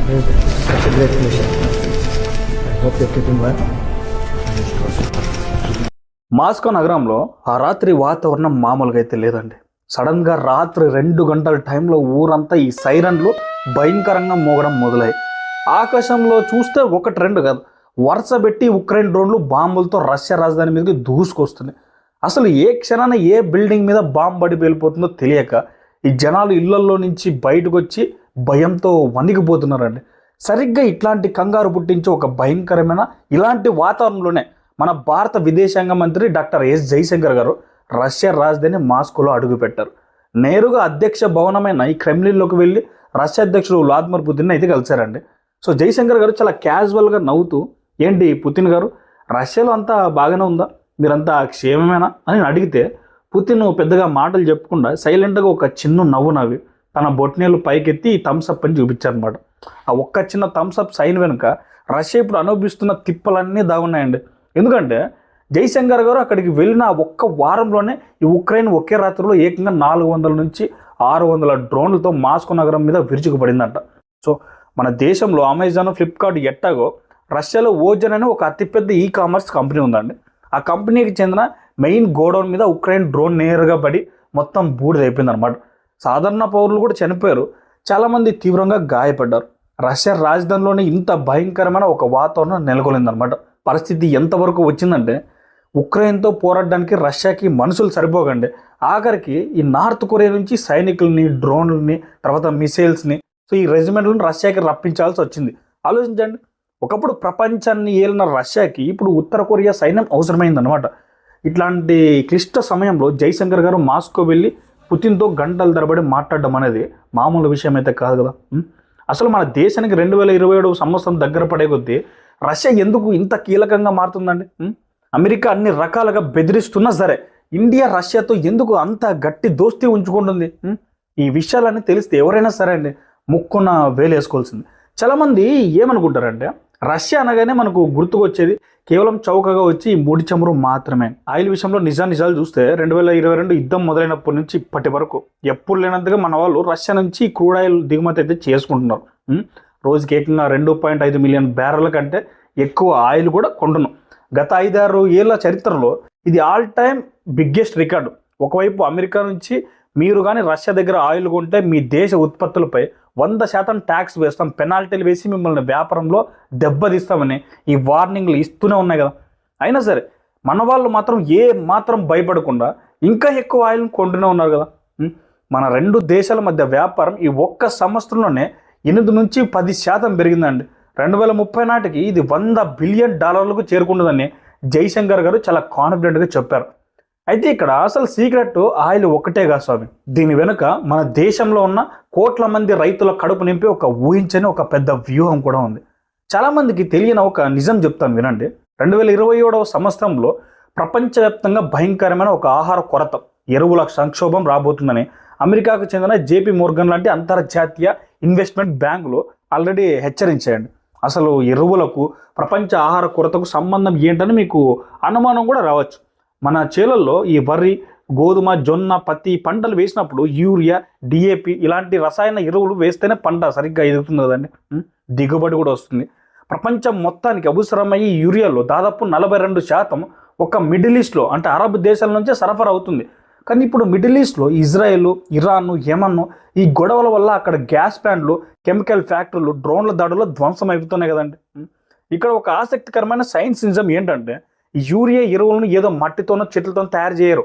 great, such a great mission. I hope you're keeping well. Moscow నగరంలో ఆ రాత్రి వాతావరణం మామూలుగా అయితే లేదండి. సడన్గా రాత్రి 2 గంటల టైంలో ఊరంతా ఈ సైరన్లు భయంకరంగా మోగడం మొదలయ్యాయి. ఆకాశంలో చూస్తే 1-2 కాదు, వరుస పెట్టి ఉక్రెయిన్ డ్రోన్లు బాంబులతో రష్యా రాజధాని మీదకి దూసుకొస్తున్నాయి. అసలు ఏ క్షణాన ఏ బిల్డింగ్ మీద బాంబు పడి వెళ్ళిపోతుందో తెలియక ఈ జనాలు ఇళ్లల్లో నుంచి బయటకు వచ్చి భయంతో వణికిపోతున్నారండి. సరిగ్గా ఇట్లాంటి కంగారు పుట్టించే ఒక భయంకరమైన ఇలాంటి వాతావరణంలోనే మన భారత విదేశాంగ మంత్రి డాక్టర్ ఎస్ జైశంకర్ గారు రష్యా రాజధాని మాస్కోలో అడుగుపెట్టారు. నేరుగా అధ్యక్ష భవనమైన ఈ క్రెమ్లిన్లోకి వెళ్ళి రష్యా అధ్యక్షుడు వ్లాదిమిర్ పుతిన్ అయితే కలిశారండి. సో జైశంకర్ గారు చాలా క్యాజువల్గా నవ్వుతూ, ఏంటి పుతిన్ గారు, రష్యాలో అంతా బాగానే ఉందా, మీరంతా క్షేమమేనా అని అడిగితే పుతిన్ పెద్దగా మాటలు చెప్పకుండా సైలెంట్గా ఒక చిన్న నవ్వు నవ్వి తన బొట్నేలు పైకెత్తి థమ్స్అప్ అని చూపించారనమాట. ఆ ఒక్క చిన్న థమ్స్అప్ సైన్ వెనుక రష్యా ఇప్పుడు అనుభవిస్తున్న తిప్పలన్నీ దాగున్నాయండి. ఎందుకంటే జైశంకర్ గారు అక్కడికి వెళ్ళిన ఒక్క వారంలోనే ఈ ఉక్రెయిన్ ఒకే రాత్రిలో ఏకంగా 400 నుంచి 600 డ్రోన్లతో మాస్కో నగరం మీద విరుచుకుపడిందంట. సో మన దేశంలో అమెజాన్, ఫ్లిప్కార్ట్ ఎట్టాగో రష్యాలో ఓజన్ అనే ఒక అతిపెద్ద కామర్స్ కంపెనీ ఉందండి. ఆ కంపెనీకి చెందిన మెయిన్ గోడౌన్ మీద ఉక్రెయిన్ డ్రోన్ నేరుగా పడి మొత్తం బూడిదైపోయింది అనమాట. సాధారణ పౌరులు కూడా చనిపోయారు, చాలామంది తీవ్రంగా గాయపడ్డారు. రష్యా రాజధానిలోనే ఇంత భయంకరమైన ఒక వాతావరణం నెలకొలిందనమాట. పరిస్థితి ఎంతవరకు వచ్చిందంటే ఉక్రెయిన్తో పోరాడడానికి రష్యాకి మనుషులు సరిపోకండి, ఆఖరికి ఈ నార్త్ కొరియా నుంచి సైనికుల్ని, డ్రోన్లని, తర్వాత మిసైల్స్ని, సో ఈ రెజిమెంట్లను రష్యాకి రప్పించాల్సి వచ్చింది. ఆలోచించండి, ఒకప్పుడు ప్రపంచాన్ని ఏలిన రష్యాకి ఇప్పుడు ఉత్తర కొరియా సైన్యం అవసరమైందనమాట. ఇట్లాంటి క్లిష్ట సమయంలో జైశంకర్ గారు మాస్కో వెళ్ళి పుతిన్తో గంటల తరబడి మాట్లాడడం అనేది మామూలు విషయం అయితే కాదు కదా. అసలు మన దేశానికి 2027 సంవత్సరం దగ్గర పడే కొద్దీ రష్యా ఎందుకు ఇంత కీలకంగా మారుతుందండి? అమెరికా అన్ని రకాలుగా బెదిరిస్తున్నా సరే ఇండియా రష్యాతో ఎందుకు అంత గట్టి దోస్తీ ఉంచుకుంటుంది? ఈ విషయాలన్నీ తెలిస్తే ఎవరైనా సరే అండి ముక్కున వేలేసుకోవాల్సింది. చాలామంది ఏమనుకుంటారంటే రష్యా అనగానే మనకు గుర్తుకొచ్చేది కేవలం చౌకగా వచ్చి ఈ ముడి చమురు మాత్రమే. ఆయిల్ విషయంలో నిజాలు చూస్తే 2022 యుద్ధం మొదలైనప్పటి నుంచి ఇప్పటి వరకు ఎప్పుడు లేనంతగా మన వాళ్ళు రష్యా నుంచి క్రూడ్ ఆయిల్ దిగుమతి అయితే చేసుకుంటున్నారు. రోజుకి ఏకంగా 2.5 మిలియన్ బ్యారెల కంటే ఎక్కువ ఆయిల్ కూడా కొంటున్నాం. గత 5-6 ఏళ్ల చరిత్రలో ఇది ఆల్ టైమ్ బిగ్గెస్ట్ రికార్డు. ఒకవైపు అమెరికా నుంచి మీరు కానీ రష్యా దగ్గర ఆయిల్ కొంటే మీ దేశ ఉత్పత్తులపై 100% ట్యాక్స్ వేస్తాం, పెనాల్టీలు వేసి మిమ్మల్ని వ్యాపారంలో దెబ్బతీస్తామని ఈ వార్నింగ్లు ఇస్తూనే ఉన్నాయి కదా. అయినా సరే మన వాళ్ళు మాత్రం ఏ మాత్రం భయపడకుండా ఇంకా ఎక్కువ ఆయిల్ని కొంటూనే ఉన్నారు కదా. మన 2 దేశాల మధ్య వ్యాపారం ఈ ఒక్క సంవత్సరంలోనే 8 నుంచి 10% పెరిగిందండి. 2030 నాటికి ఇది $100 బిలియన్ చేరుకుంటుందని జైశంకర్ గారు చాలా కాన్ఫిడెంట్గా చెప్పారు. అయితే ఇక్కడ అసలు సీక్రెట్ ఆయిల్ ఒకటే కాదు స్వామి, దీని వెనుక మన దేశంలో ఉన్న కోట్ల మంది రైతుల కడుపు నింపి ఒక ఊహించని ఒక పెద్ద వ్యూహం కూడా ఉంది. చాలామందికి తెలియని ఒక నిజం చెప్తాను వినండి. 2027 సంవత్సరంలో ప్రపంచవ్యాప్తంగా భయంకరమైన ఒక ఆహార కొరత, ఎరువుల సంక్షోభం రాబోతుందని అమెరికాకు చెందిన జేపీ మోర్గన్ లాంటి అంతర్జాతీయ ఇన్వెస్ట్మెంట్ బ్యాంకులు ఆల్రెడీ హెచ్చరించాయండి. అసలు ఎరువులకు ప్రపంచ ఆహార కొరతకు సంబంధం ఏంటని మీకు అనుమానం కూడా రావచ్చు. మన చేలల్లో ఈ వరి, గోధుమ, జొన్న, పత్తి పంటలు వేసినప్పుడు యూరియా, డిఏపి ఇలాంటి రసాయన ఎరువులు వేస్తేనే పంట సరిగ్గా ఎదుగుతుంది కదండి, దిగుబడి కూడా వస్తుంది. ప్రపంచం మొత్తానికి అవసరమయ్యే యూరియాలో దాదాపు 42% ఒక మిడిల్ ఈస్ట్లో అంటే అరబ్ దేశాల నుంచే సరఫరా అవుతుంది. కానీ ఇప్పుడు మిడిల్ ఈస్ట్లో ఇజ్రాయెల్, ఇరాన్, యెమన్ ఈ గొడవల వల్ల అక్కడ గ్యాస్ ప్లాంట్లు, కెమికల్ ఫ్యాక్టరీలు, డ్రోన్ల దాడుల్లో ధ్వంసం అయిపోతున్నాయి కదండి. ఇక్కడ ఒక ఆసక్తికరమైన సైన్స్ నిజం ఏంటంటే ఈ యూరియా ఎరువులను ఏదో మట్టితోనో చెట్లతోనో తయారు చేయరు.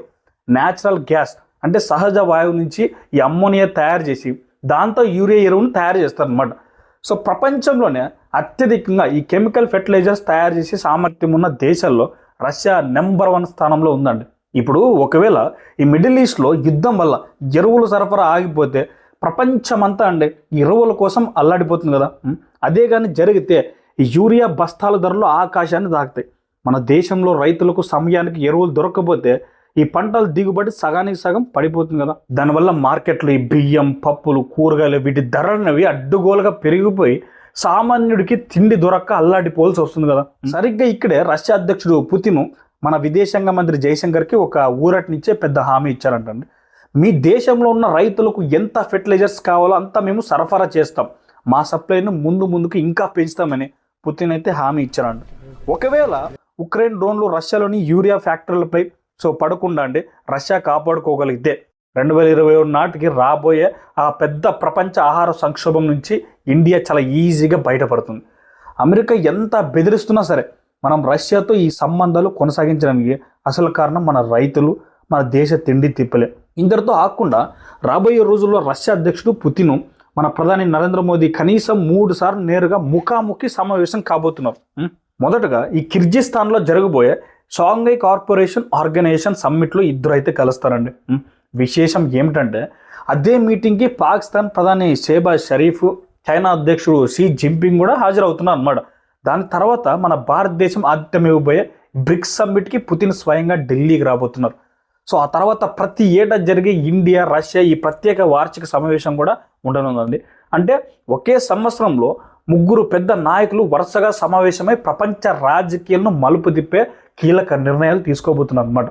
న్యాచురల్ గ్యాస్ అంటే సహజ వాయువు నుంచి ఈ అమ్మోనియా తయారు చేసి దాంతో యూరియా ఎరువును తయారు చేస్తారనమాట. సో ప్రపంచంలోనే అత్యధికంగా ఈ కెమికల్ ఫెర్టిలైజర్స్ తయారు చేసే సామర్థ్యం ఉన్న దేశాల్లో రష్యా నెంబర్ 1 స్థానంలో ఉందండి. ఇప్పుడు ఒకవేళ ఈ మిడిల్ ఈస్ట్లో యుద్ధం వల్ల ఎరువుల సరఫరా ఆగిపోతే ప్రపంచమంతా అండి ఎరువుల కోసం అల్లాడిపోతుంది కదా. అదే కానీ జరిగితే ఈ యూరియా బస్తాల ధరలు ఆకాశాన్ని తాకుతాయి. మన దేశంలో రైతులకు సమయానికి ఎరువులు దొరకకపోతే ఈ పంటల దిగుబడి సగానికి సగం పడిపోతుంది కదా. దానివల్ల మార్కెట్లు ఈ బియ్యం, పప్పులు, కూరగాయలు వీటి ధరలనేవి అడ్డుగోలుగా పెరిగిపోయి సామాన్యుడికి తిండి దొరక్క అల్లాడిపోవాల్సి వస్తుంది కదా. సరిగ్గా ఇక్కడే రష్యా అధ్యక్షుడు పుతిన్ మన విదేశాంగ మంత్రి జైశంకర్కి ఒక ఊరటనిచ్చే పెద్ద హామీ ఇచ్చారంటండి. మీ దేశంలో ఉన్న రైతులకు ఎంత ఫెర్టిలైజర్స్ కావాలో అంతా మేము సరఫరా చేస్తాం, మా సప్లైను ముందుకు ఇంకా పెంచుతామని పుతిన్ అయితే హామీ ఇచ్చారండి. ఒకవేళ ఉక్రెయిన్ డ్రోన్లు రష్యాలోని యూరియా ఫ్యాక్టరీలపై పడకుండా అంటే రష్యా కాపాడుకోగలిగితే 2021 నాటికి రాబోయే ఆ పెద్ద ప్రపంచ ఆహార సంక్షోభం నుంచి ఇండియా చాలా ఈజీగా బయటపడుతుంది. అమెరికా ఎంత బెదిరిస్తున్నా సరే మనం రష్యాతో ఈ సంబంధాలు కొనసాగించడానికి అసలు కారణం మన రైతులు, మన దేశ తిండి తిప్పలే. ఇంతటితో ఆగకుండా రాబోయే రోజుల్లో రష్యా అధ్యక్షుడు పుతిన్ మన ప్రధాని నరేంద్ర మోదీ కనీసం 3 సార్లు నేరుగా ముఖాముఖి సమావేశం కాబోతున్నారు. మొదటగా ఈ కిర్గిస్థాన్లో జరగబోయే షాంఘై కార్పొరేషన్ ఆర్గనైజేషన్ సమ్మిట్లో ఇద్దరు అయితే కలుస్తారండి. విశేషం ఏమిటంటే అదే మీటింగ్కి పాకిస్తాన్ ప్రధాని షెహబాజ్ షరీఫ్, చైనా అధ్యక్షుడు షీ జిన్పింగ్ కూడా హాజరవుతున్నారు అన్నమాట. దాని తర్వాత మన భారతదేశం ఆతిథ్యం ఇవ్వబోయే బ్రిక్స్ సమ్మిట్కి పుతిన్ స్వయంగా ఢిల్లీకి రాబోతున్నారు. ఆ తర్వాత ప్రతి ఏటా జరిగే ఇండియా రష్యా ఈ ప్రత్యేక వార్షిక సమావేశం కూడా ఉండనుందండి. అంటే ఒకే సంవత్సరంలో 3 పెద్ద నాయకులు వరుసగా సమావేశమై ప్రపంచ రాజకీయాలను మలుపు తిప్పే కీలక నిర్ణయాలు తీసుకోబోతున్నారు అన్నమాట.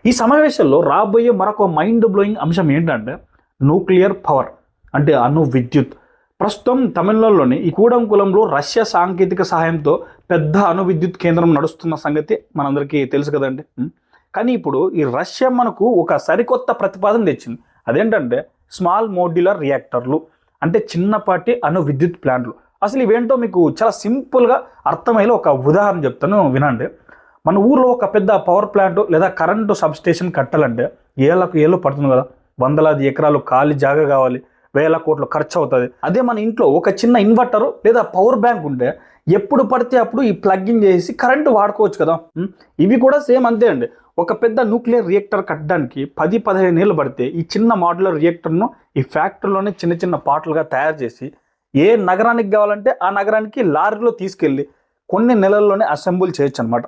ఈ సమావేశంలో రాబోయే మరొక మైండ్ బ్లోయింగ్ అంశం ఏంటంటే న్యూక్లియర్ పవర్, అంటే అణు విద్యుత్. ప్రస్తుతం తమిళనాడులోని ఈ కూడంకులంలో రష్యా సాంకేతిక సహాయంతో పెద్ద అణు విద్యుత్ కేంద్రం నడుస్తున్న సంగతి మనందరికీ తెలుసు కదండి. కానీ ఇప్పుడు ఈ రష్యా మనకు ఒక సరికొత్త ప్రతిపాదన తెచ్చింది. అదేంటంటే స్మాల్ మోడ్యులర్ రియాక్టర్లు, అంటే చిన్నపాటి అణు విద్యుత్ ప్లాంట్లు. అసలు ఇవేంటో మీకు చాలా సింపుల్గా అర్థమయ్యేలా ఒక ఉదాహరణ చెప్తాను, వినండి. మన ఊర్లో ఒక పెద్ద పవర్ ప్లాంట్ లేదా కరెంటు సబ్స్టేషన్ కట్టాలంటే ఏళ్ళు పడుతుంది కదా. వందలాది ఎకరాలు ఖాళీ జాగా కావాలి, వేల కోట్లు ఖర్చు అవుతుంది. అదే మన ఇంట్లో ఒక చిన్న ఇన్వర్టర్ లేదా పవర్ బ్యాంక్ ఉంటే ఎప్పుడు పడితే అప్పుడు ఈ ప్లగ్ఇన్ చేసి కరెంటు వాడుకోవచ్చు కదా. ఇవి కూడా సేమ్ అంతే అండి. ఒక పెద్ద న్యూక్లియర్ రియాక్టర్ కట్టడానికి 10-15 ఏళ్ళు పడితే ఈ చిన్న మాడ్యులర్ రియాక్టర్ను ఈ ఫ్యాక్టరీలోనే చిన్న చిన్న పార్ట్లుగా తయారు చేసి ఏ నగరానికి కావాలంటే ఆ నగరానికి లారీలో తీసుకెళ్ళి కొన్ని నెలల్లోనే అసెంబుల్ చేయొచ్చు అనమాట.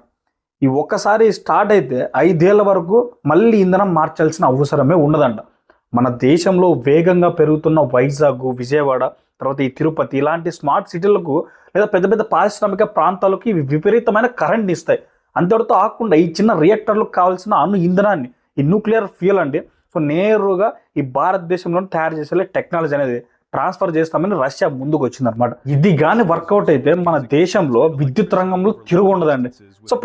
ఈ ఒక్కసారి స్టార్ట్ అయితే 5 ఏళ్ల వరకు మళ్ళీ ఇంధనం మార్చాల్సిన అవసరమే ఉండదంట. మన దేశంలో వేగంగా పెరుగుతున్న వైజాగ్, విజయవాడ, తర్వాత ఈ తిరుపతి ఇలాంటి స్మార్ట్ సిటీలకు లేదా పెద్ద పెద్ద పారిశ్రామిక ప్రాంతాలకు ఇవి విపరీతమైన కరెంట్ని ఇస్తాయి. అంతటితో ఆకుండా ఈ చిన్న రియాక్టర్లకు కావాల్సిన అణు ఇంధనాన్ని ఈ న్యూక్లియర్ ఫ్యూయల్ అంటే నేరుగా ఈ భారతదేశంలో తయారు చేసే టెక్నాలజీ అనేది ట్రాన్స్ఫర్ చేస్తామని రష్యా ముందుకు వచ్చిందనమాట. ఇది కానీ వర్కౌట్ అయితే మన దేశంలో విద్యుత్ రంగంలో తిరుగు ఉండదండి.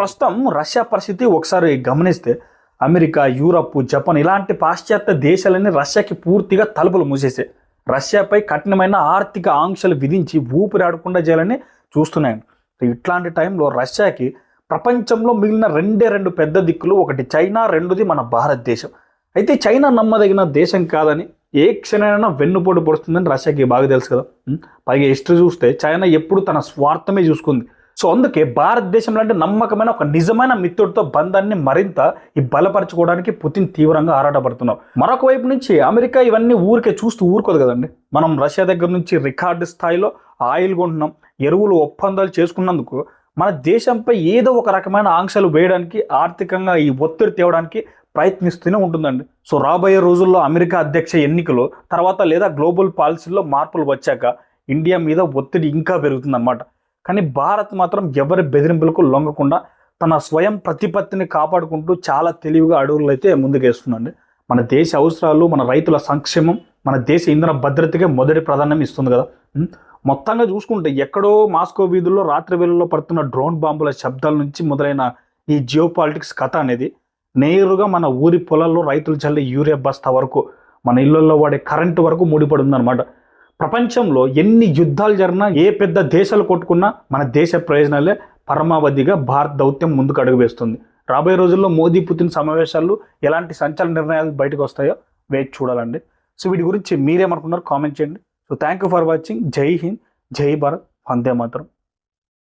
ప్రస్తుతం రష్యా పరిస్థితి ఒకసారి గమనిస్తే అమెరికా, యూరప్, జపాన్ ఇలాంటి పాశ్చాత్య దేశాలన్నీ రష్యాకి పూర్తిగా తలుపులు మూసేసాయి. రష్యాపై కఠినమైన ఆర్థిక ఆంక్షలు విధించి ఊపిరాడకుండా చేయాలని చూస్తున్నాయండి. ఇట్లాంటి టైంలో రష్యాకి ప్రపంచంలో మిగిలిన 2 పెద్ద దిక్కులు, ఒకటి చైనా, రెండోది మన భారతదేశం. అయితే చైనా నమ్మదగిన దేశం కాదని, ఏ క్షణమైనా వెన్నుపోటు పొడుస్తుందని రష్యాకి బాగా తెలుసు కదా. పైగా హిస్టరీ చూస్తే చైనా ఎప్పుడు తన స్వార్థమే చూసుకుంది. అందుకే భారతదేశంలో అంటే నమ్మకమైన ఒక నిజమైన మిత్రుడితో బంధాన్ని మరింత బలపరచుకోవడానికి పుతిన్ తీవ్రంగా ఆరాటపడుతున్నారు. మరొక వైపు నుంచి అమెరికా ఇవన్నీ ఊరికే చూస్తూ ఊరుకోదు కదండి. మనం రష్యా దగ్గర నుంచి రికార్డు స్థాయిలో ఆయిల్ కొంటున్నాం, ఎరువులు ఒప్పందాలు చేసుకున్నందుకు మన దేశంపై ఏదో ఒక రకమైన ఆంక్షలు వేయడానికి, ఆర్థికంగా ఈ ఒత్తిడి తేవడానికి ప్రయత్నిస్తూనే ఉంటుందండి. రాబోయే రోజుల్లో అమెరికా అధ్యక్ష ఎన్నికలు తర్వాత లేదా గ్లోబల్ పాలసీల్లో మార్పులు వచ్చాక ఇండియా మీద ఒత్తిడి ఇంకా పెరుగుతుందన్నమాట. కానీ భారత్ మాత్రం ఎవరి బెదిరింపులకు లొంగకుండా తన స్వయం ప్రతిపత్తిని కాపాడుకుంటూ చాలా తెలివిగా అడుగులు అయితే ముందుకేస్తుందండి. మన దేశ అవసరాలు, మన రైతుల సంక్షేమం, మన దేశ ఇంధన భద్రతకే మొదటి ప్రాధాన్యం ఇస్తుంది కదా. మొత్తంగా చూసుకుంటే ఎక్కడో మాస్కో వీధుల్లో రాత్రి వేళల్లో పడుతున్న డ్రోన్ బాంబుల శబ్దాల నుంచి మొదలైన ఈ జియో పాలిటిక్స్ కథ అనేది నేరుగా మన ఊరి పొలాల్లో రైతులు చల్లే యూరియా బస్తా వరకు, మన ఇళ్లలో వాడే కరెంటు వరకు ముడిపడి ఉందన్నమాట. ప్రపంచంలో ఎన్ని యుద్ధాలు జరిగినా, ఏ పెద్ద దేశాలు కొట్టుకున్నా మన దేశ ప్రయోజనాలే పరమావధిగా భారత దౌత్యం ముందుకు అడుగు వేస్తుంది. రాబోయే రోజుల్లో మోదీ, పుతిన్ సమావేశాలు ఎలాంటి సంచలన నిర్ణయాలు బయటకు వస్తాయో వేచి చూడాలండి. వీటి గురించి మీరేమనుకున్నారు కామెంట్ చేయండి. Thank you for watching. జై హింద్, జై భారత్, వందే మాతరం.